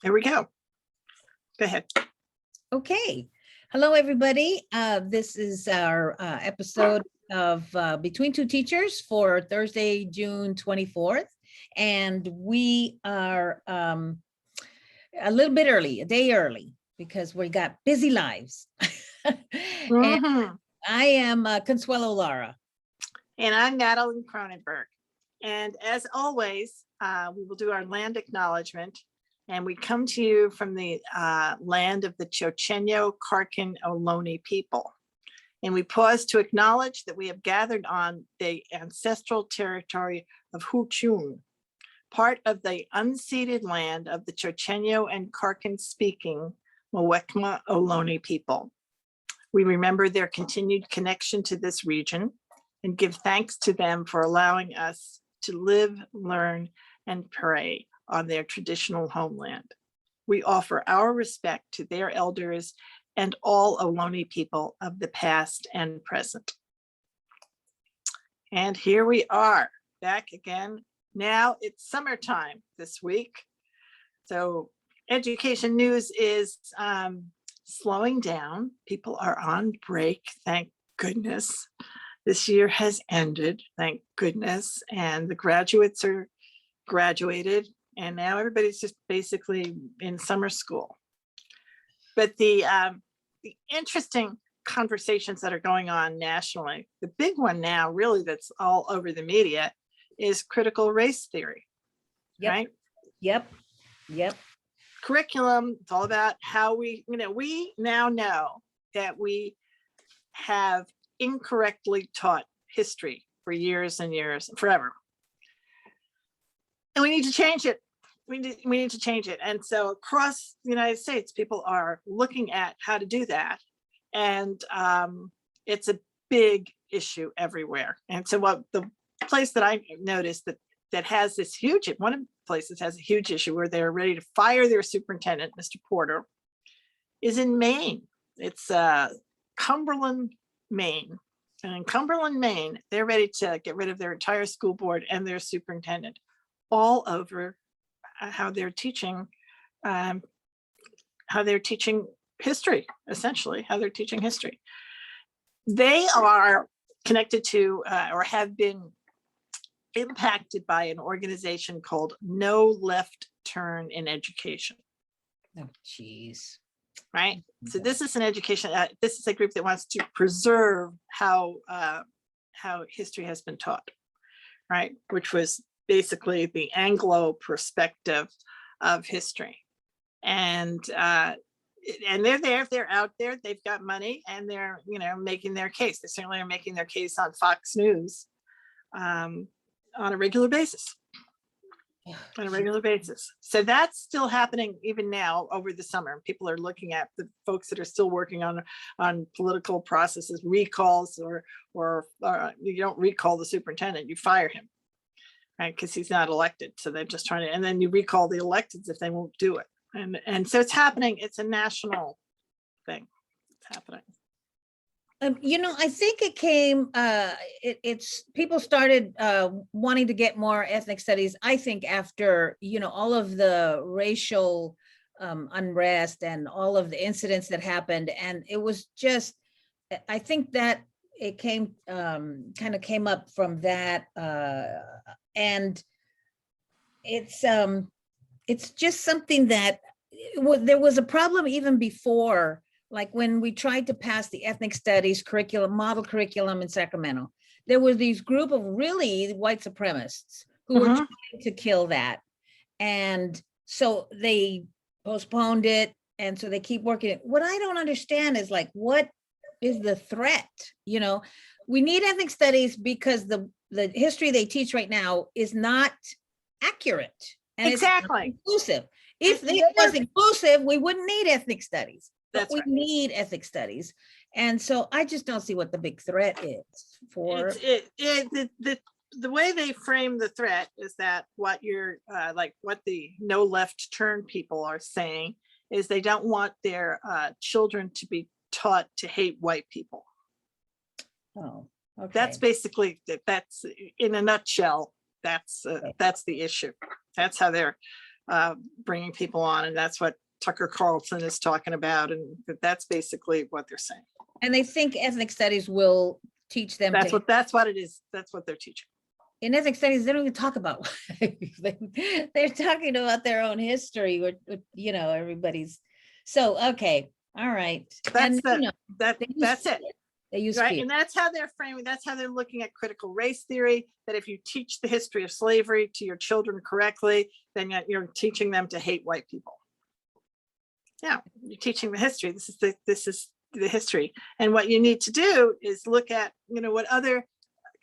There we go. Go ahead. Okay. Hello, everybody. This is our episode of Between Two Teachers for Thursday, June 24th. And we are a little bit early, a day early, because we got busy lives. And I am Consuelo Lara. And I'm Natalie Cronenberg. And as always, we will do our land acknowledgement. And we come to you from the land of the Chochenyo Karkin Ohlone people. And we pause to acknowledge that we have gathered on the ancestral territory of Huchun, part of the unceded land of the Chochenyo and Karkin speaking Muwekma Ohlone people. We remember their continued connection to this region and give thanks to them for allowing us to live, learn, and pray on their traditional homeland. We offer our respect to their elders and all Ohlone people of the past and present. And here we are, back again. Now it's summertime this week. So education news is slowing down. People are on break, thank goodness. This year has ended, thank goodness. And the graduates are graduated. And now everybody's just basically in summer school. But the interesting conversations that are going on nationally, the big one now really that's all over the media is critical race theory, right? Yep. Curriculum, it's all about how we now know that we have incorrectly taught history for years and years, forever. And we need to change it. We need to change it. And so across the United States, people are looking at how to do that. And it's a big issue everywhere. And so what the place that I noticed that has this huge, one of the places has a huge issue where they're ready to fire their superintendent, Mr. Porter, is in Maine. It's Cumberland, Maine. And in Cumberland, Maine, they're ready to get rid of their entire school board and their superintendent, all over how they're teaching history, essentially, how they're teaching history. They are connected to or have been impacted by an organization called No Left Turn in Education. Oh, geez. Right. So this is an education, this is a group that wants to preserve how history has been taught, right? Which was basically the Anglo perspective of history. And they're out there, they've got money and they're, making their case. They certainly are making their case on Fox News on a regular basis. So that's still happening even now over the summer. People are looking at the folks that are still working on political processes, recalls, or you don't recall the superintendent, you fire him, right? Because he's not elected. So they're just trying to, and then you recall the electeds if they won't do it. And so it's happening. It's a national thing. It's happening. I think it came, it's people started wanting to get more ethnic studies, I think, after, all of the racial unrest and all of the incidents that happened. And it was just, I think that it came, kind of came up from that. And it's just something that there was a problem even before. Like when we tried to pass the ethnic studies model curriculum in Sacramento, there was these group of really white supremacists who were trying to kill that. And so they postponed it. And so they keep working it. What I don't understand is what is the threat? We need ethnic studies because the history they teach right now is not accurate. And exactly. It's not inclusive. If it was inclusive, we wouldn't need ethnic studies. But we need ethnic studies. And so I just don't see what the big threat is for. The way they frame the threat is that what you're what the no left turn people are saying is they don't want their children to be taught to hate white people. Oh, okay. That's basically, that's in a nutshell, that's the issue. That's how they're bringing people on, and that's what Tucker Carlson is talking about, and that's basically what they're saying. And they think ethnic studies will teach them That's to, what it is. That's what they're teaching. in ethnic studies, they don't even talk about they're talking about their own history, or everybody's. So, okay, all right. That's And that's it. They use Right. fear. And that's how they're framing, that's how they're looking at critical race theory, that if you teach the history of slavery to your children correctly, then you're teaching them to hate white people. Yeah, you're teaching the history. This is the history. And what you need to do is look at, what other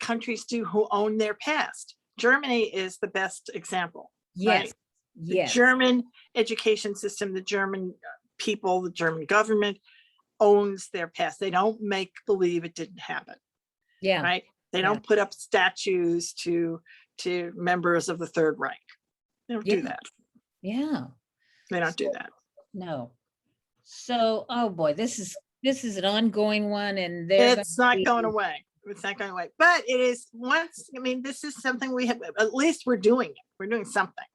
countries do who own their past. Germany is the best example. Yes. Right? Yes. The German education system, the German people, the German government owns their past. They don't make believe it didn't happen. Yeah. Right. They don't put up statues to members of the Third Reich. They don't do that. Yeah. They don't do that. No. So, oh boy, this is an ongoing one, and it's not going away. It's not going away. But it is this is something we have, at least we're doing it. We're doing something.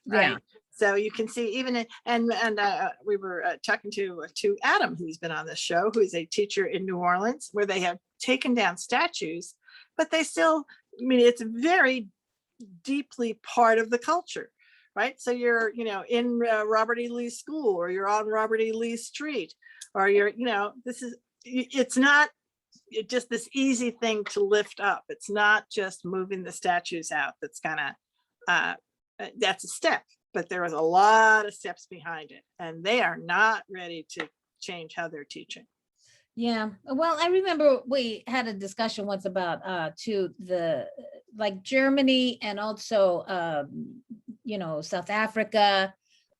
Right. Yeah. So you can see even we were talking to Adam, who's been on this show, who is a teacher in New Orleans, where they have taken down statues, but they still, it's very deeply part of the culture, right? So you're, in Robert E. Lee School, or you're on Robert E. Lee Street, or you're, it's not just this easy thing to lift up. It's not just moving the statues out that's that's a step. But there is a lot of steps behind it, and they are not ready to change how they're teaching. Yeah. Well, I remember we had a discussion once about Germany, and also South Africa,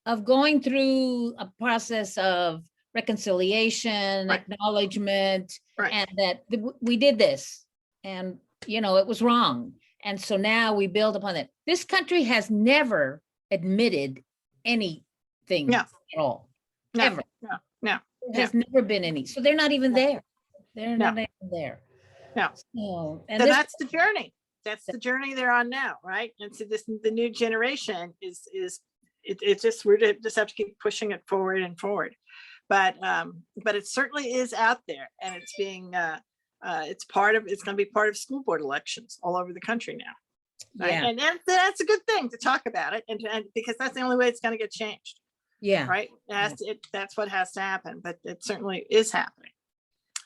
of going through a process of reconciliation, Right. acknowledgement, Right. and that we did this, and it was wrong, and so now we build upon it. This country has never admitted anything at all. Ever. No. There's never been any. So they're not even there. They're not even there. No. So that's the journey. That's the journey they're on now, right? And so the new generation is it's just, we just have to keep pushing it forward and forward. But it certainly is out there, and it's being it's going to be part of school board elections all over the country now. Right? Yeah. And that's a good thing to talk about it, and because that's the only way it's going to get changed. Yeah. Right. That's what has to happen, but it certainly is happening.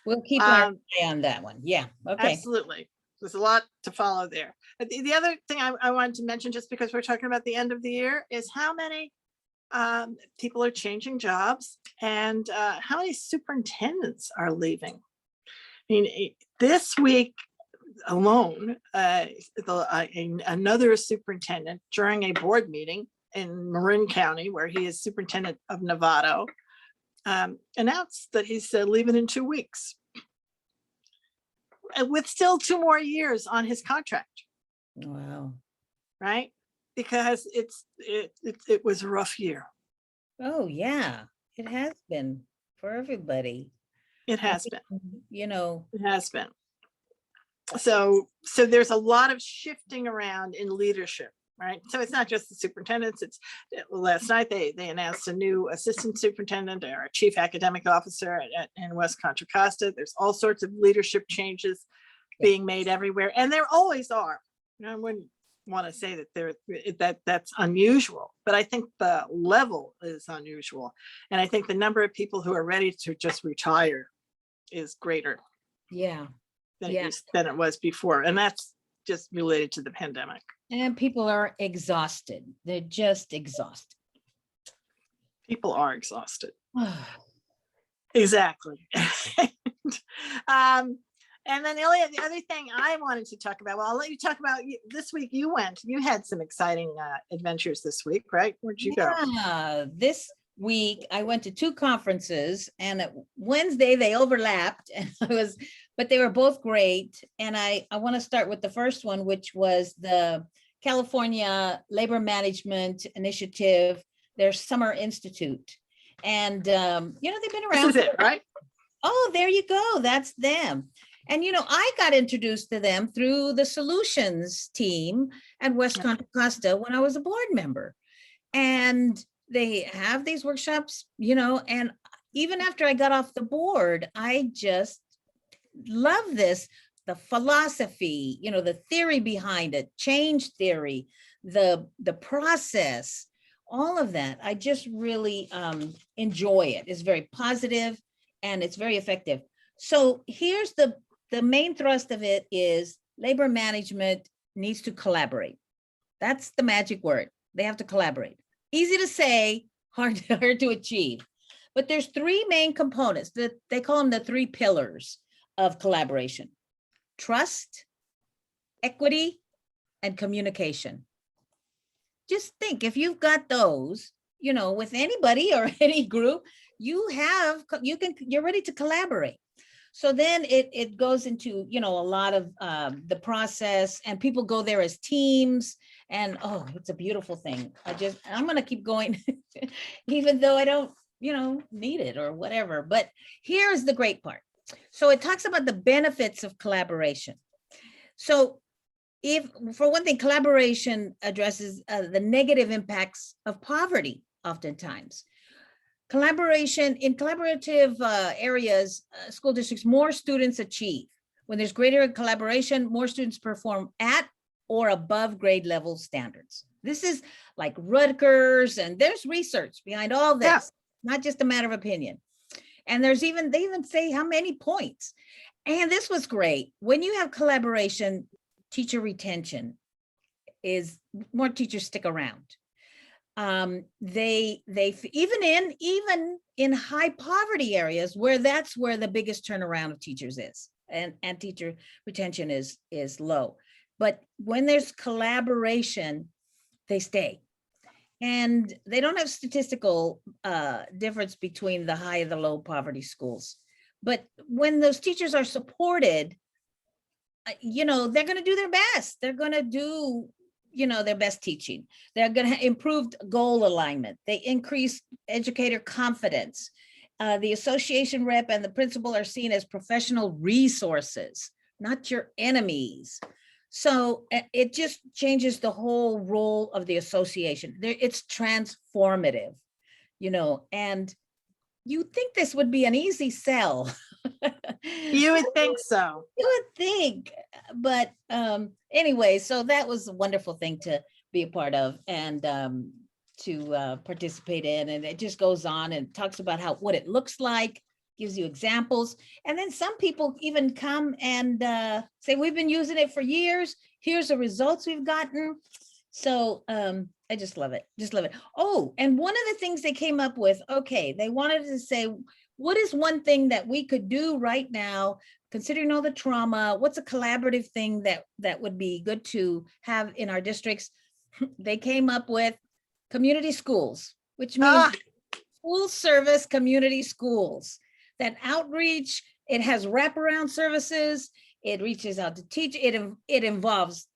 We'll keep our eye on that one. Yeah. Okay. Absolutely. There's a lot to follow there. But the other thing I wanted to mention, just because we're talking about the end of the year, is how many people are changing jobs, and how many superintendents are leaving. This week alone, another superintendent, during a board meeting in Marin County, where he is superintendent of Novato, announced that he's leaving in 2 weeks, with still 2 more years on his contract. Wow. Right? Because it was a rough year. Oh yeah, it has been for everybody. It has been. It has been. So there's a lot of shifting around in leadership, right? So it's not just the superintendents. It's last night they announced a new assistant superintendent, or a chief academic officer in West Contra Costa. There's all sorts of leadership changes being made everywhere, and there always are. I wouldn't want to say that that's unusual, but I think the level is unusual, and I think the number of people who are ready to just retire is greater. Yeah. Than it was before, and that's just related to the pandemic. And people are exhausted. They're just exhausted. People are exhausted. Exactly. And then the other thing I wanted to talk about, well, I'll let you talk about this week. You had some exciting adventures this week, right? Where'd you go? This week I went to 2 conferences, and Wednesday they overlapped, and but they were both great. And I want to start with the first one, which was the California Labor Management Initiative, their Summer Institute. And they've been around. This is it, right? Oh, there you go. That's them. And I got introduced to them through the solutions team at West Contra Costa when I was a board member. And they have these workshops, you know, and even after I got off the board, I just love this, the philosophy, you know, the theory behind it, change theory, the process, all of that. I just really enjoy it. It's very positive and it's very effective. So here's the main thrust of it is labor management needs to collaborate. That's the magic word. They have to collaborate. Easy to say, hard to achieve. But there's three main components that they call them the three pillars of collaboration: trust, equity, and communication. Just think, if you've got those, you know, with anybody or any group, you're ready to collaborate. So then it goes into, you know, a lot of the process, and people go there as teams, and oh, it's a beautiful thing. I'm going to keep going, even though I don't, you know, need it or whatever. But here's the great part. So it talks about the benefits of collaboration. So if, for one thing, collaboration addresses the negative impacts of poverty oftentimes. Collaboration in collaborative areas, school districts, more students achieve. When there's greater collaboration, more students perform at or above grade level standards. This is like Rutgers, and there's research behind all this, yeah. Not just a matter of opinion. And they even say how many points. And this was great. When you have collaboration, teacher retention is, more teachers stick around. They even in high poverty areas where that's where the biggest turnaround of teachers is, and teacher retention is low. But when there's collaboration, they stay. And they don't have statistical difference between the high and the low poverty schools. But when those teachers are supported, you know, they're going to do their best. They're going to do, you know, their best teaching. They're going to improve goal alignment. They increase educator confidence. The association rep and the principal are seen as professional resources, not your enemies. So it just changes the whole role of the association. It's transformative, you know, and you think this would be an easy sell. You would think so. You would think, but anyway, so that was a wonderful thing to be a part of and to participate in. And it just goes on and talks about what it looks like, gives you examples. And then some people even come and say, we've been using it for years. Here's the results we've gotten. So I just love it. Just love it. Oh, and one of the things they came up with, okay, they wanted to say, what is one thing that we could do right now, considering all the trauma? What's a collaborative thing that would be good to have in our districts? They came up with community schools, which means full service community schools. That outreach, it has wraparound services, it reaches out to teach, it involves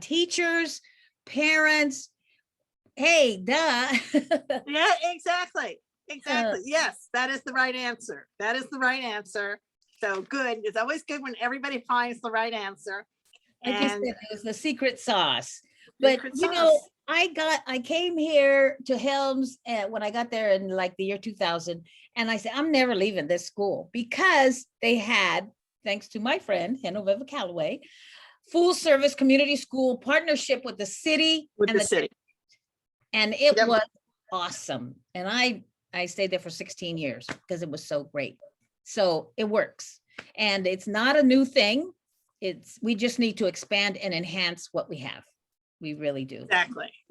teachers, parents. Hey, duh. Yeah, exactly. Yes, that is the right answer. That is the right answer. So good. It's always good when everybody finds the right answer. Like I said, it was the secret sauce. But you know, I came here to Helms when I got there in like the year 2000, and I said, I'm never leaving this school, because they had, thanks to my friend, Genoveva Calloway, full service community school partnership with the city. And it was awesome. And I stayed there for 16 years because it was so great. So it works. And it's not a new thing. We just need to expand and enhance what we have. We really do.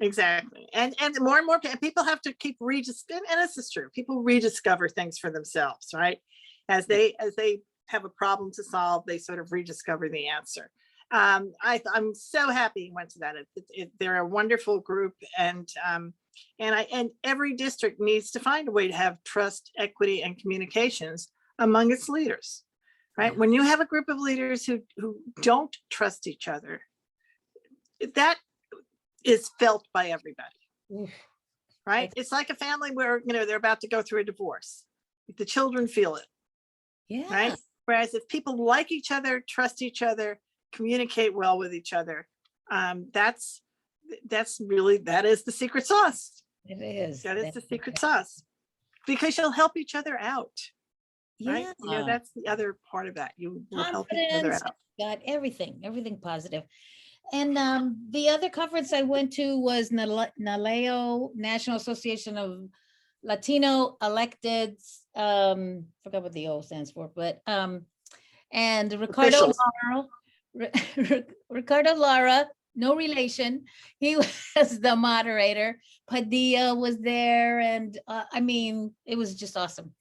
Exactly. And more and more people have to keep rediscovering, and this is true, people rediscover things for themselves, right? As they have a problem to solve, they sort of rediscover the answer. I'm so happy you went to that. They're a wonderful group, and every district needs to find a way to have trust, equity, and communications among its leaders, right? When you have a group of leaders who don't trust each other, that is felt by everybody, right? It's like a family where, you know, they're about to go through a divorce. The children feel it, right? Whereas if people like each other, trust each other, communicate well with each other, that is the secret sauce. It is. That is the secret sauce, because you'll help each other out, right? Yeah. That's the other part of that. You will help each other Confidence, out. got everything positive. And the other conference I went to was NALEO, National Association of Latino Electeds. Forgot what the O stands for, but and Ricardo Officials. Ricardo Lara, no relation. He was the moderator. Padilla was there, and I mean, it was just awesome.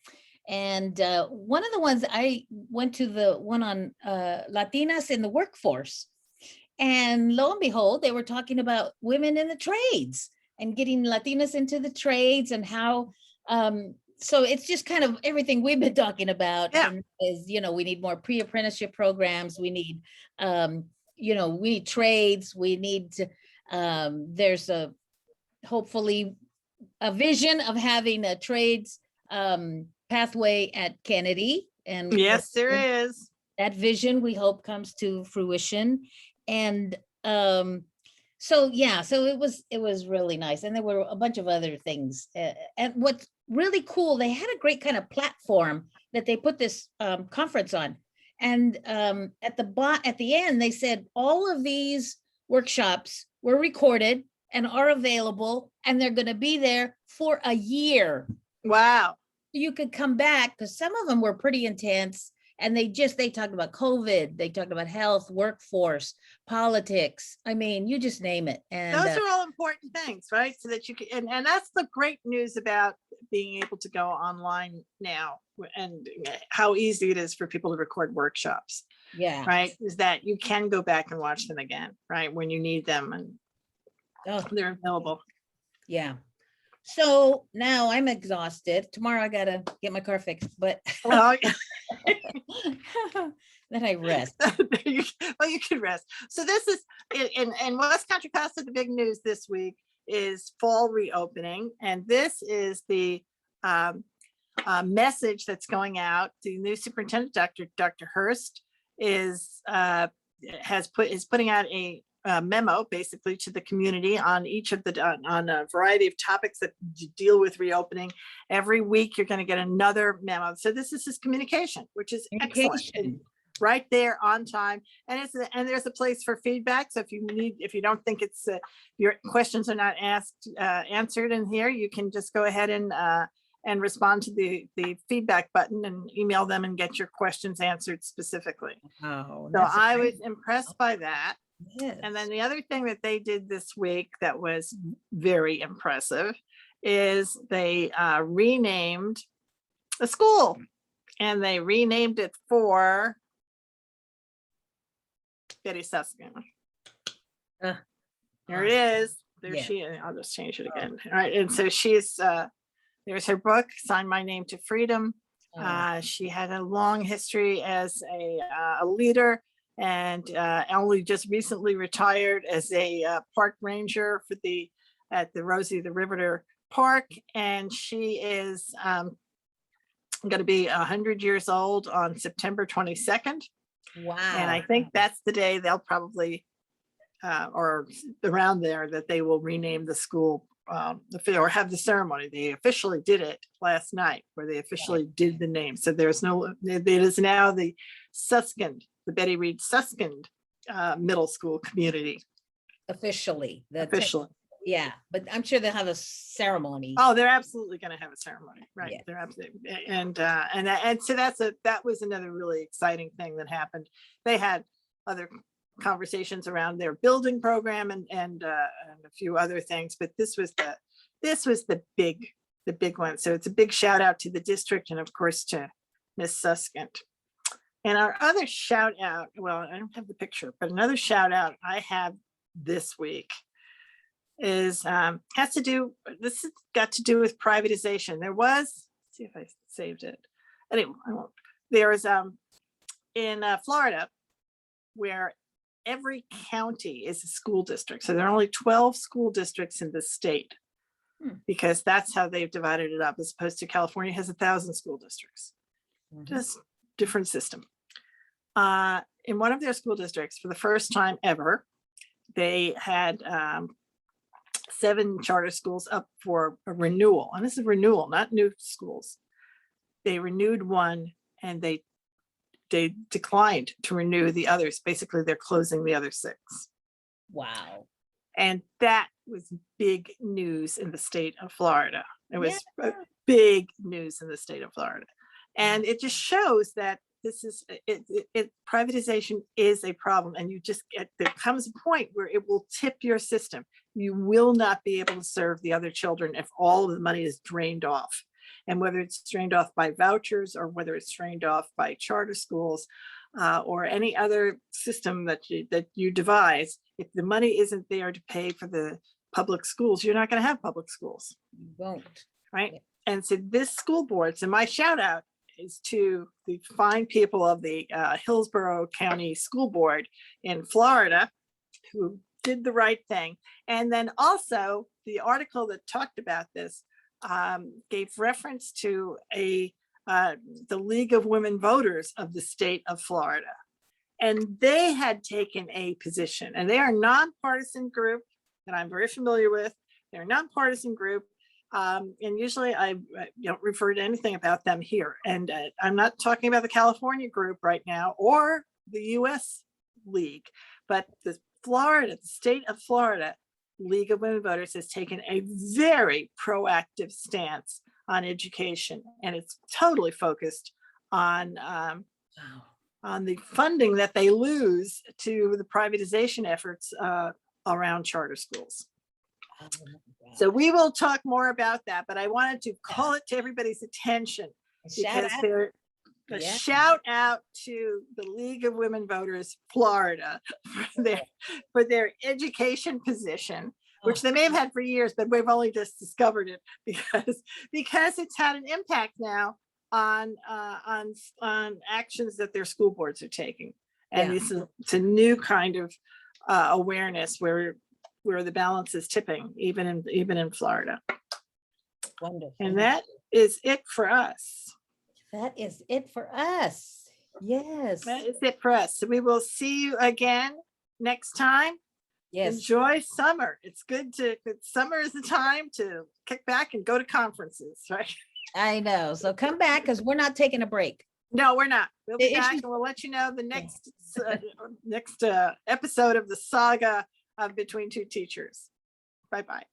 And one of the ones I went to, the one on Latinas in the workforce. And lo and behold, they were talking about women in the trades and getting Latinas into the trades, and how, so it's just kind of everything we've been talking about. Yeah. And is, we need more pre-apprenticeship programs. We need, we need trades. We need, there's hopefully a vision of having a trades pathway at Kennedy. And Yes, there is. that vision, we hope, comes to fruition. And so it was really nice. And there were a bunch of other things. And what's really cool, they had a great kind of platform that they put this conference on. And at the end, they said all of these workshops were recorded and are available, and they're going to be there for a year. Wow. You could come back, because some of them were pretty intense. And they talked about COVID, they talked about health, workforce, politics. I mean, you just name it. And those are all important things, right? So that you can, and that's the great news about being able to go online now, and how easy it is for people to record workshops. Yeah. Right. Is that you can go back and watch them again, right? When you need them, and they're available. Yeah. So now I'm exhausted. Tomorrow I gotta get my car fixed, but Well, then I rest. well, you can rest. So this is in West Contra Costa. The big news this week is fall reopening, and this is the message that's going out. The new superintendent, Dr. Hurst, is putting out a memo basically to the community on each of on a variety of topics that deal with reopening. Every week you're going to get another memo. So this is his communication, which is excellent. Right there on time. And there's a place for feedback. So if you don't think your questions are not answered in here, you can just go ahead and respond to the feedback button and email them and get your questions answered specifically. Oh, so I was impressed by that. Yes. And then the other thing that they did this week that was very impressive is they renamed a school, and they renamed it for Betty Susskind. There it is. There she is. I'll just change it again. All right. And so she's there's her book, Sign My Name to Freedom. She had a long history as a leader, and only just recently retired as a park ranger at the Rosie the Riveter Park. And she is going to be 100 years old on September 22nd. Wow. And I think that's the day they'll probably, or around there, that they will rename the school or have the ceremony. They officially did it last night, where they officially did the name. So it is now the Susskind, the Betty Reed Susskind Middle School Community. Officially. Yeah, but I'm sure they'll have a ceremony. Oh, they're absolutely going to have a ceremony, right? Yeah. They're absolutely, and so that was another really exciting thing that happened. They had other conversations around their building program and a few other things, but this was the big one. So it's a big shout out to the district, and of course to Miss Susskind. And our other shout out, well, I don't have the picture, but another shout out I have this week is has to do with privatization. There was, let's see if I saved it. Anyway, I won't. There was in Florida, where every county is a school district. So there are only 12 school districts in the state, because that's how they've divided it up, as opposed to California has 1,000 school districts. Just different system. In one of their school districts, for the first time ever, they had 7 charter schools up for a renewal. And this is renewal, not new schools. They renewed one and they declined to renew the others. Basically, they're closing the other 6. Wow. And that was big news in the state of Florida. It was Yeah. big news in the state of Florida. And it just shows that this is, privatization is a problem. And there comes a point where it will tip your system. You will not be able to serve the other children if all of the money is drained off. And whether it's drained off by vouchers or whether it's drained off by charter schools or any other system that you devise, if the money isn't there to pay for the public schools, you're not going to have public schools. You won't. Right. Yeah. And so this school board, so my shout out is to the fine people of the Hillsborough County School Board in Florida who did the right thing. And then also the article that talked about this gave reference to the League of Women Voters of the state of Florida. And they had taken a position, and they are a nonpartisan group that I'm very familiar with. They're a nonpartisan group. And usually I don't refer to anything about them here. And I'm not talking about the California group right now or the US League, but the state of Florida League of Women Voters has taken a very proactive stance on education. And it's totally focused on the funding that they lose to the privatization efforts around charter schools. So we will talk more about that, but I wanted to call it to everybody's attention because they're a shout out to the League of Women Voters Florida for their education position, which they may have had for years, but we've only just discovered it because it's had an impact now on actions that their school boards are taking. And it's a new kind of awareness where the balance is tipping, even in Florida. Wonderful. And that is it for us. That is it for us. Yes. That is it for us. So we will see you again next time. Yes. Enjoy summer. Summer is the time to kick back and go to conferences, right? I know. So come back because we're not taking a break. No, we're not. We'll be back and we'll let you know the next episode of the saga of Between Two Teachers. Bye-bye.